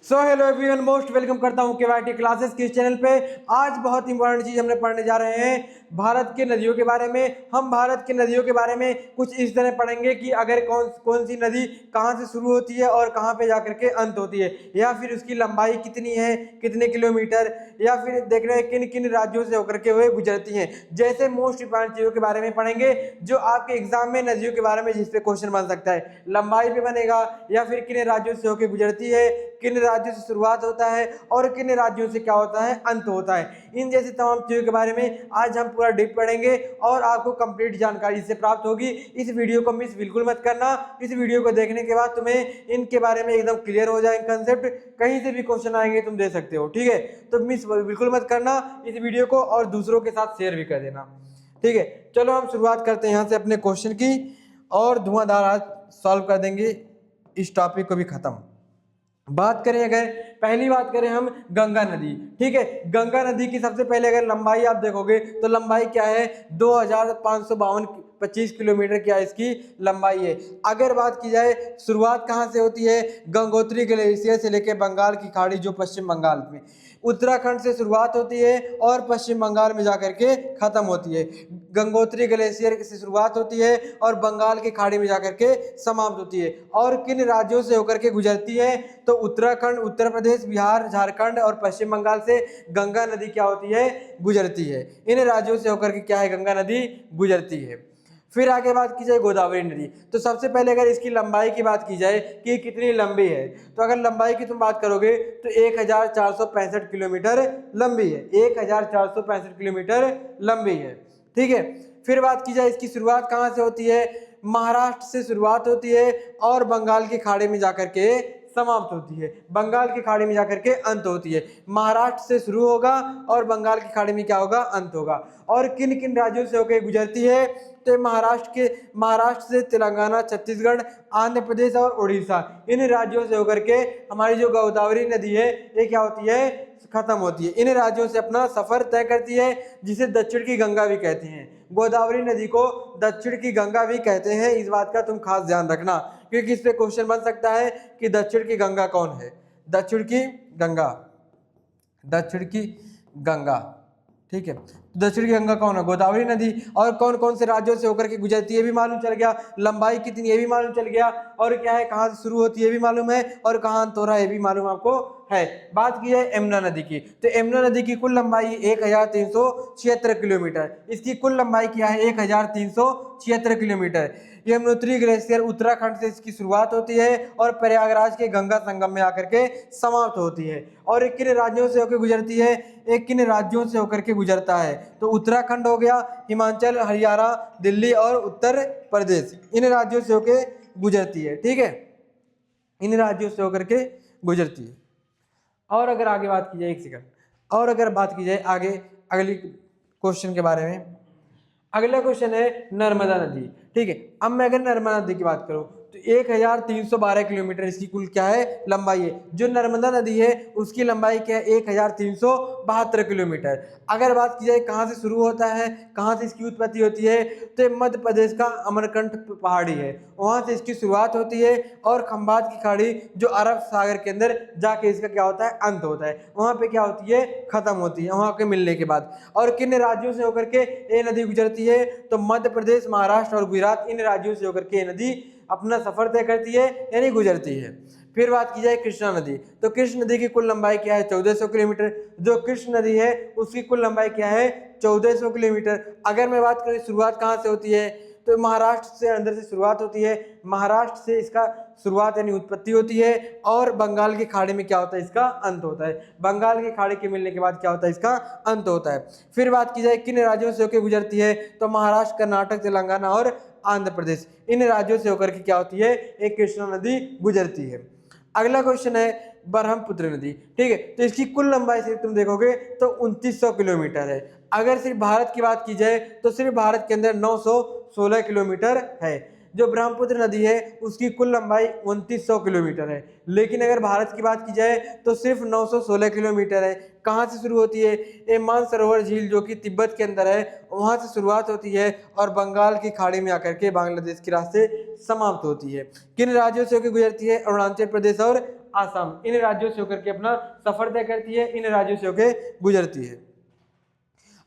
So hello everyone, most welcome करता हूं केवाईटी classes के इस चैनल पे। आज बहुत इंपॉर्टेंट चीज हमने पढ़ने जा रहे हैं भारत के नदियों के बारे में। हम भारत के नदियों के बारे में कुछ इस तरह पढ़ेंगे कि अगर कौन कौन सी नदी कहां से शुरू होती है और कहां पे जाकर के अंत होती है, या फिर उसकी लंबाई कितनी है, कितने किलोमीटर, या फिर देख रहे हैं किन किन राज्यों से होकर के हुए गुजरती हैं। जैसे मोस्ट इंपॉर्टेंट चीजों के बारे में पढ़ेंगे जो आपके एग्जाम में नदियों के बारे में जिस पे क्वेश्चन बन सकता है। लंबाई पे बनेगा, या फिर किन राज्यों से होकर गुजरती है, किन राज्यों से शुरुआत होता है और किन राज्यों से क्या होता है, अंत होता है। इन जैसी तमाम चीजों के बारे में आज हम पूरा डीप पढ़ेंगे और आपको कंप्लीट जानकारी से प्राप्त होगी। इस वीडियो को मिस बिल्कुल मत करना। इस वीडियो को देखने के बाद तुम्हें इनके बारे में एकदम क्लियर हो जाएंगे कंसेप्ट। कहीं से भी क्वेश्चन आएंगे तुम दे सकते हो, ठीक है। तो मिस बिल्कुल मत करना इस वीडियो को और दूसरों के साथ शेयर भी कर देना, ठीक है। चलो हम शुरुआत करते हैं यहाँ से अपने क्वेश्चन की और धुआंधार आज सॉल्व कर देंगे इस टॉपिक को भी खत्म। बात करें, अगर पहली बात करें हम गंगा नदी, ठीक है। गंगा नदी की सबसे पहले अगर लंबाई आप देखोगे तो लंबाई क्या है, 2552 किलोमीटर क्या इसकी लंबाई है। अगर बात की जाए शुरुआत कहाँ से होती है, गंगोत्री ग्लेशियर से लेकर बंगाल की खाड़ी जो पश्चिम बंगाल में, उत्तराखंड से शुरुआत होती है और पश्चिम बंगाल में जाकर के खत्म होती है। गंगोत्री ग्लेशियर से शुरुआत होती है और बंगाल की खाड़ी में जाकर के समाप्त होती है। और किन राज्यों से होकर के गुजरती है, तो उत्तराखंड, उत्तर प्रदेश, बिहार, झारखंड और पश्चिम बंगाल से गंगा नदी क्या होती है, गुजरती है। इन राज्यों से होकर के क्या है, गंगा नदी गुजरती है। फिर आगे बात की जाए गोदावरी नदी, तो सबसे पहले अगर इसकी लंबाई की बात की जाए कि कितनी लंबी है, तो अगर लंबाई की तुम बात करोगे तो 1465 किलोमीटर लंबी है। 1465 किलोमीटर लंबी है, ठीक है। फिर बात की जाए इसकी शुरुआत कहाँ से होती है, महाराष्ट्र से शुरुआत होती है और बंगाल की खाड़ी में जाकर के समाप्त होती है। बंगाल की खाड़ी में जाकर के अंत होती है। महाराष्ट्र से शुरू होगा और बंगाल की खाड़ी में क्या होगा, अंत होगा। और किन किन राज्यों से होकर गुजरती है, तो महाराष्ट्र से तेलंगाना, छत्तीसगढ़, आंध्र प्रदेश और उड़ीसा, इन राज्यों से होकर के हमारी जो गोदावरी नदी है ये क्या होती है, खत्म होती है। इन राज्यों से अपना सफर तय करती है, जिसे दक्षिण की गंगा भी कहते हैं। गोदावरी नदी को दक्षिण की गंगा भी कहते हैं, इस बात का तुम खास ध्यान रखना, क्योंकि इस पे क्वेश्चन बन सकता है कि दक्षिण की गंगा कौन है। दक्षिण की गंगा, दक्षिण की गंगा, ठीक है। दक्षिण की गंगा कौन है, गोदावरी नदी। और कौन कौन से राज्यों से होकर के गुजरती है भी मालूम चल गया, लंबाई कितनी है भी मालूम चल गया, और क्या है कहाँ से शुरू होती है भी मालूम है, और कहाँ अंत हो रहा है भी मालूम आपको है। बात की है यमुना नदी की, तो यमुना नदी की कुल लंबाई 1376 किलोमीटर। इसकी कुल लंबाई क्या है, 1376 किलोमीटर। यमुनोत्री ग्लेशियर उत्तराखंड से इसकी शुरुआत होती है और प्रयागराज के गंगा संगम में आकर के समाप्त होती है। और एक किन राज्यों से होकर गुजरती है, एक किन राज्यों से होकर के गुजरता है, तो उत्तराखंड हो गया, हिमाचल, हरियाणा, दिल्ली और उत्तर प्रदेश, इन राज्यों से होकर गुजरती है, ठीक है। इन राज्यों से होकर के गुजरती है। और अगर आगे बात की जाए, एक सेकंड, और अगर बात की जाए आगे अगली क्वेश्चन के बारे में, अगला क्वेश्चन है नर्मदा नदी, ठीक है। अब मैं अगर नर्मदा नदी की बात करूं तो 1312 किलोमीटर इसकी कुल क्या है, लंबाई है। जो नर्मदा नदी है उसकी लंबाई क्या है, 1372 किलोमीटर। अगर बात की जाए कहाँ से शुरू होता है, कहाँ से इसकी उत्पत्ति होती है, तो मध्य प्रदेश का अमरकंटक पहाड़ी है, वहाँ से इसकी शुरुआत होती है और खंबात की खाड़ी जो अरब सागर के अंदर जाके इसका क्या होता है, अंत होता है। वहाँ पे क्या होती है, खत्म होती है वहाँ के मिलने के बाद। और किन राज्यों से होकर के ये नदी गुजरती है, तो मध्य प्रदेश, महाराष्ट्र और गुजरात, इन राज्यों से होकर के ये नदी अपना सफर तय करती है, यानी गुजरती है। फिर बात की जाए कृष्णा नदी, तो कृष्ण नदी की कुल लंबाई क्या है, 1400 किलोमीटर। जो कृष्ण नदी है उसकी कुल लंबाई क्या है, 1400 किलोमीटर। अगर मैं बात करूँ शुरुआत कहाँ से होती है, तो महाराष्ट्र से अंदर से शुरुआत होती है, महाराष्ट्र से इसका शुरुआत यानी उत्पत्ति होती है और बंगाल की खाड़ी में क्या होता है, इसका अंत होता है। बंगाल की खाड़ी के मिलने के बाद क्या होता है, इसका अंत होता है। फिर बात की जाए किन राज्यों से होकर गुजरती है, तो महाराष्ट्र, कर्नाटक, तेलंगाना और आंध्र प्रदेश, इन राज्यों से होकर के क्या होती है, एक कृष्णा नदी गुजरती है। अगला क्वेश्चन है ब्रह्मपुत्र नदी, ठीक है। तो इसकी कुल लंबाई से तुम देखोगे तो 2900 किलोमीटर है। अगर सिर्फ भारत की बात की जाए तो सिर्फ भारत के अंदर 916 किलोमीटर है। जो ब्रह्मपुत्र नदी है उसकी कुल लंबाई 2900 किलोमीटर है, लेकिन अगर भारत की बात की जाए तो सिर्फ 916 किलोमीटर है। कहाँ से शुरू होती है, ये मानसरोवर झील जो कि तिब्बत के अंदर है, वहाँ से शुरुआत होती है और बंगाल की खाड़ी में आकर के बांग्लादेश के रास्ते समाप्त होती है। किन राज्यों से होकर गुजरती है, अरुणाचल प्रदेश और आसाम, इन राज्यों से होकर के अपना सफर तय करती है, इन राज्यों से होकर गुजरती है।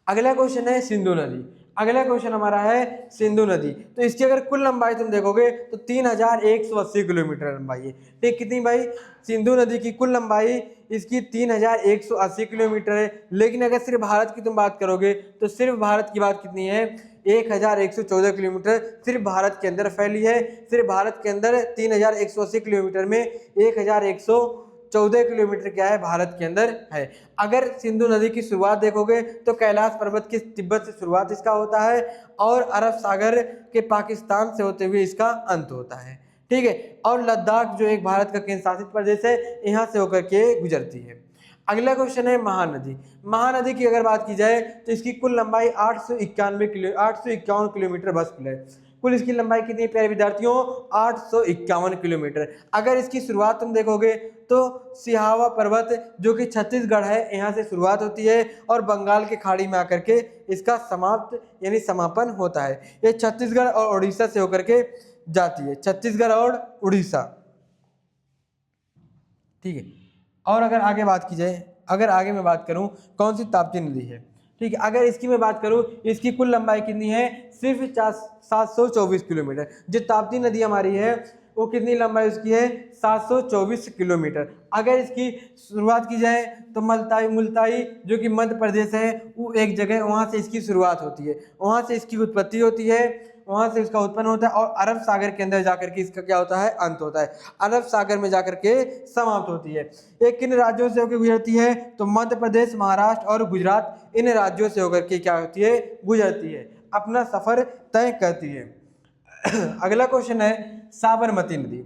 अगला क्वेश्चन है सिंधु नदी। अगला क्वेश्चन हमारा है सिंधु नदी। तो इसकी अगर कुल लंबाई तुम देखोगे तो 3180 किलोमीटर लंबाई है। ठीक, कितनी भाई? सिंधु नदी की कुल लंबाई इसकी 3180 किलोमीटर है। लेकिन अगर सिर्फ भारत की तुम बात करोगे तो सिर्फ भारत की बात कितनी है? 1114 किलोमीटर सिर्फ भारत के अंदर फैली है। सिर्फ भारत के अंदर 3180 किलोमीटर में 1114 किलोमीटर क्या है? भारत के अंदर है। अगर सिंधु नदी की शुरुआत देखोगे तो कैलाश पर्वत की तिब्बत से शुरुआत इसका होता है और अरब सागर के पाकिस्तान से होते हुए इसका अंत होता है। ठीक है, और लद्दाख जो एक भारत का केंद्र शासित प्रदेश है, यहाँ से होकर के गुजरती है। अगला क्वेश्चन है महानदी। महानदी की अगर बात की जाए तो इसकी कुल लंबाई 851 किलोमीटर बस है। कुल इसकी लंबाई कितनी प्यारे विद्यार्थियों? 851 किलोमीटर। अगर इसकी शुरुआत तुम देखोगे तो सिहावा पर्वत जो कि छत्तीसगढ़ है, यहाँ से शुरुआत होती है और बंगाल के खाड़ी में आकर के इसका समाप्त यानी समापन होता है। ये छत्तीसगढ़ और उड़ीसा से होकर के जाती है, छत्तीसगढ़ और उड़ीसा। ठीक है, और अगर आगे बात की जाए, अगर आगे मैं बात करूं कौन सी ताप्ती नदी है। ठीक है, अगर इसकी मैं बात करूं, इसकी कुल लंबाई कितनी है? सिर्फ 724 किलोमीटर। जो ताप्ती नदी हमारी है वो कितनी लंबाई उसकी है? 724 किलोमीटर। अगर इसकी शुरुआत की जाए तो मुल्ताई जो कि मध्य प्रदेश है, वो एक जगह, वहाँ से इसकी शुरुआत होती है, वहाँ से इसकी उत्पत्ति होती है, वहाँ से इसका उत्पन्न होता है और अरब सागर के अंदर जाकर के इसका क्या होता है? अंत होता है, अरब सागर में जाकर के समाप्त होती है। ये किन राज्यों से होकर गुजरती है? तो मध्य प्रदेश, महाराष्ट्र और गुजरात, इन राज्यों से होकर के क्या होती है? गुजरती है, अपना सफर तय करती है। अगला क्वेश्चन है साबरमती नदी।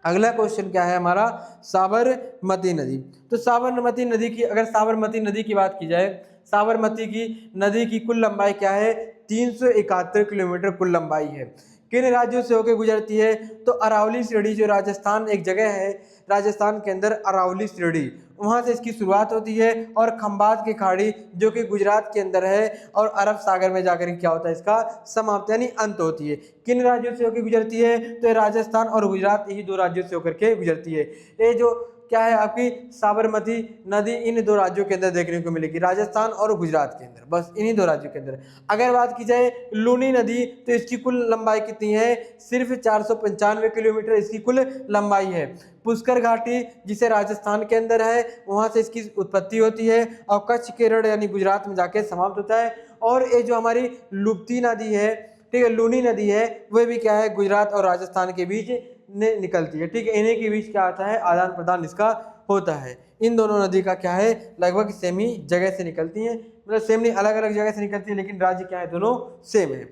अगला क्वेश्चन क्या है हमारा? साबरमती नदी। तो साबरमती नदी की, अगर साबरमती नदी की बात की जाए, साबरमती की नदी की कुल लंबाई क्या है? 371 किलोमीटर कुल लंबाई है। किन राज्यों से होकर गुजरती है? तो अरावली श्रेणी, जो राजस्थान एक जगह है, राजस्थान के अंदर अरावली श्रेणी, वहाँ से इसकी शुरुआत होती है और खंबात की खाड़ी जो कि गुजरात के अंदर है और अरब सागर में जाकर क्या होता है? इसका समाप्त यानी अंत होती है। किन राज्यों से होकर गुजरती है? तो राजस्थान और गुजरात, यही दो राज्यों से होकर के गुजरती है। ये जो क्या है आपकी साबरमती नदी, इन दो राज्यों के अंदर देखने को मिलेगी, राजस्थान और गुजरात के अंदर, बस इन्हीं दो राज्यों के अंदर। अगर बात की जाए लूनी नदी, तो इसकी कुल लंबाई कितनी है? सिर्फ 495 किलोमीटर इसकी कुल लंबाई है। पुष्कर घाटी जिसे राजस्थान के अंदर है, वहाँ से इसकी उत्पत्ति होती है और कच्छ, केरल यानी गुजरात में जाके समाप्त होता है। और ये जो हमारी लुप्ती नदी है, ठीक है, लूनी नदी है, वह भी क्या है? गुजरात और राजस्थान के बीच निकलती है। ठीक है, इन्हीं के बीच क्या आता है? आदान प्रदान इसका होता है। इन दोनों नदी का क्या है? लगभग सेम ही जगह से निकलती हैं, मतलब सेम नहीं, अलग अलग जगह से निकलती है, लेकिन राज्य क्या है? दोनों सेम है।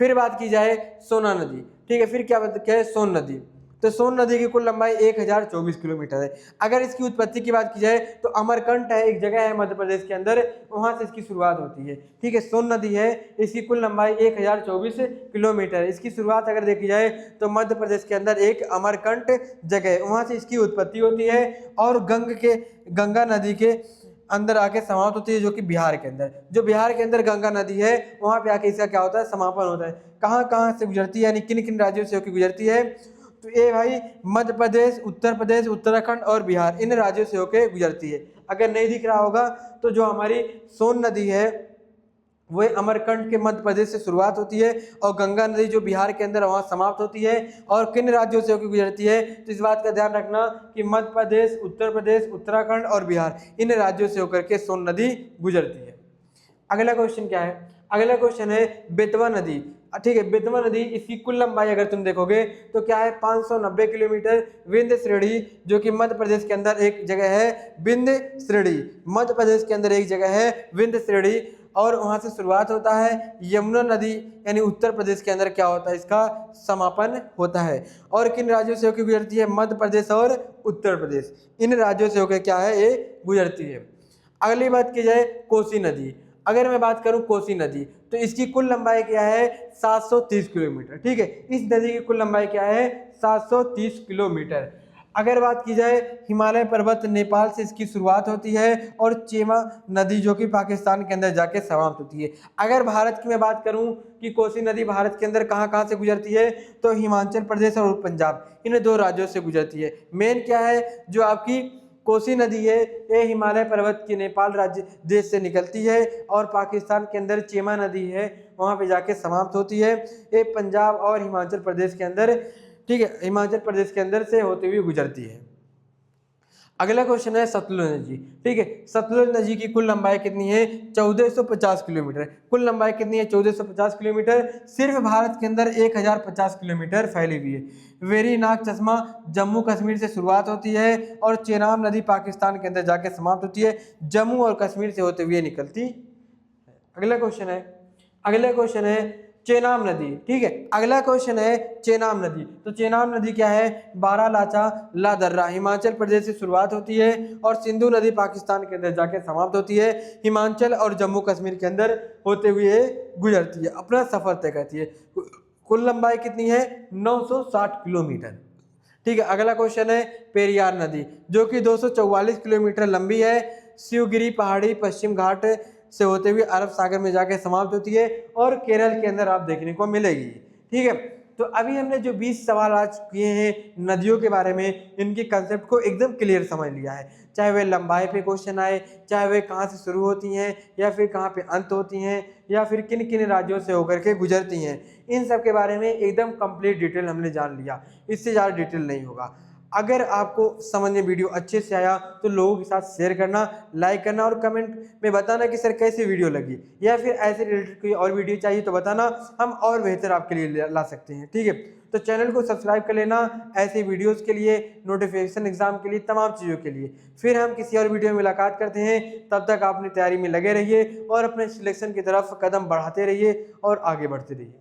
फिर बात की जाए सोना नदी। ठीक है, फिर क्या है? सोन नदी। तो सोन नदी की कुल लंबाई 1024 किलोमीटर है। अगर इसकी उत्पत्ति की बात की जाए तो अमरकंट है, एक जगह है मध्य प्रदेश के अंदर, वहां से इसकी शुरुआत होती है। ठीक है, सोन नदी है, इसकी कुल लंबाई 1024 किलोमीटर है। इसकी शुरुआत अगर देखी जाए तो मध्य प्रदेश के अंदर एक अमरकंट जगह है, वहां से इसकी उत्पत्ति होती है और गंगा नदी के अंदर आके समाप्त होती है, जो कि बिहार के अंदर, जो बिहार के अंदर गंगा नदी है, वहां पे आके इसका क्या होता है? समापन होता है। कहाँ कहाँ से गुजरती है, यानी किन किन राज्यों से होकर गुजरती है? तो ये भाई मध्य प्रदेश, उत्तर प्रदेश, उत्तराखंड और बिहार, इन राज्यों से होकर गुजरती है। अगर नहीं दिख रहा होगा तो जो हमारी सोन नदी है वो अमरकंट के मध्य प्रदेश से शुरुआत होती है और गंगा नदी जो बिहार के अंदर वहाँ समाप्त होती है। और किन राज्यों से होकर गुजरती है? तो इस बात का ध्यान रखना कि मध्य प्रदेश, उत्तर प्रदेश, उत्तराखंड और बिहार, इन राज्यों से होकर के सोन नदी गुजरती है। अगला क्वेश्चन क्या है? अगला क्वेश्चन है बेतवा नदी। ठीक है, बेतवा नदी, इसकी कुल लंबाई अगर तुम देखोगे तो क्या है? 590 किलोमीटर। विंध्य श्रेणी जो कि मध्य प्रदेश के अंदर एक जगह है, विंध्य श्रेणी, मध्य प्रदेश के अंदर एक जगह है विंध्य श्रेणी, और वहां से शुरुआत होता है। यमुना नदी यानी उत्तर प्रदेश के अंदर क्या होता है? इसका समापन होता है। और किन राज्यों से होकर गुजरती है? मध्य प्रदेश और उत्तर प्रदेश, इन राज्यों से होकर क्या है? ये गुजरती है। अगली बात की जाए कोसी नदी। अगर मैं बात करूं कोसी नदी, तो इसकी कुल लंबाई क्या है? 730 किलोमीटर। ठीक है, इस नदी की कुल लंबाई क्या है? 730 किलोमीटर। अगर बात की जाए हिमालय पर्वत, नेपाल से इसकी शुरुआत होती है और चेमा नदी जो कि पाकिस्तान के अंदर जाके समाप्त होती है। अगर भारत की मैं बात करूं कि कोसी नदी भारत के अंदर कहां कहां से गुजरती है, तो हिमाचल प्रदेश और पंजाब, इन दो राज्यों से गुजरती है। मेन क्या है, जो आपकी कोसी नदी है ये हिमालय पर्वत के नेपाल राज्य देश से निकलती है और पाकिस्तान के अंदर चेमा नदी है वहां पे जाके समाप्त होती है। ये पंजाब और हिमाचल प्रदेश के अंदर, ठीक है, हिमाचल प्रदेश के अंदर से होते हुए गुजरती है। अगला क्वेश्चन है सतलुज नदी, ठीक है। सतलुज नदी की कुल लंबाई कितनी है? 1450 किलोमीटर। कुल लंबाई कितनी है? 1450 किलोमीटर। सिर्फ भारत के अंदर 1050 किलोमीटर फैली हुई है। वेरीनाग चश्मा जम्मू कश्मीर से शुरुआत होती है और चेनाब नदी पाकिस्तान के अंदर जाके समाप्त होती है, जम्मू और कश्मीर से होते हुए निकलती है। अगला क्वेश्चन है चेनाब नदी, ठीक है। अगला क्वेश्चन है चेनाब नदी। तो चेनाब नदी क्या है? बारालाचा ला दर्रा हिमाचल प्रदेश से शुरुआत होती है और सिंधु नदी पाकिस्तान के अंदर जाके समाप्त होती है, हिमाचल और जम्मू कश्मीर के अंदर होते हुए गुजरती है, अपना सफर तय करती है। कुल लंबाई कितनी है? 960 किलोमीटर, ठीक है। अगला क्वेश्चन है पेरियार नदी, जो कि 244 किलोमीटर लंबी है, शिवगिरी पहाड़ी पश्चिम घाट से होते हुए अरब सागर में जाके समाप्त होती है और केरल के अंदर आप देखने को मिलेगी, ठीक है। तो अभी हमने जो 20 सवाल आज किए हैं नदियों के बारे में, इनके कंसेप्ट को एकदम क्लियर समझ लिया है, चाहे वे लंबाई पे क्वेश्चन आए, चाहे वे कहाँ से शुरू होती हैं या फिर कहाँ पे अंत होती हैं या फिर किन किन राज्यों से होकर के गुजरती हैं, इन सब के बारे में एकदम कंप्लीट डिटेल हमने जान लिया। इससे ज़्यादा डिटेल नहीं होगा। अगर आपको समझ में वीडियो अच्छे से आया तो लोगों के साथ शेयर करना, लाइक करना और कमेंट में बताना कि सर कैसी वीडियो लगी, या फिर ऐसे रिलेटेड कोई और वीडियो चाहिए तो बताना, हम और बेहतर आपके लिए ला सकते हैं, ठीक है। तो चैनल को सब्सक्राइब कर लेना ऐसे वीडियोस के लिए, नोटिफिकेशन एग्जाम के लिए, तमाम चीज़ों के लिए। फिर हम किसी और वीडियो में मुलाकात करते हैं, तब तक आप अपनी तैयारी में लगे रहिए और अपने सिलेक्शन की तरफ कदम बढ़ाते रहिए और आगे बढ़ते रहिए।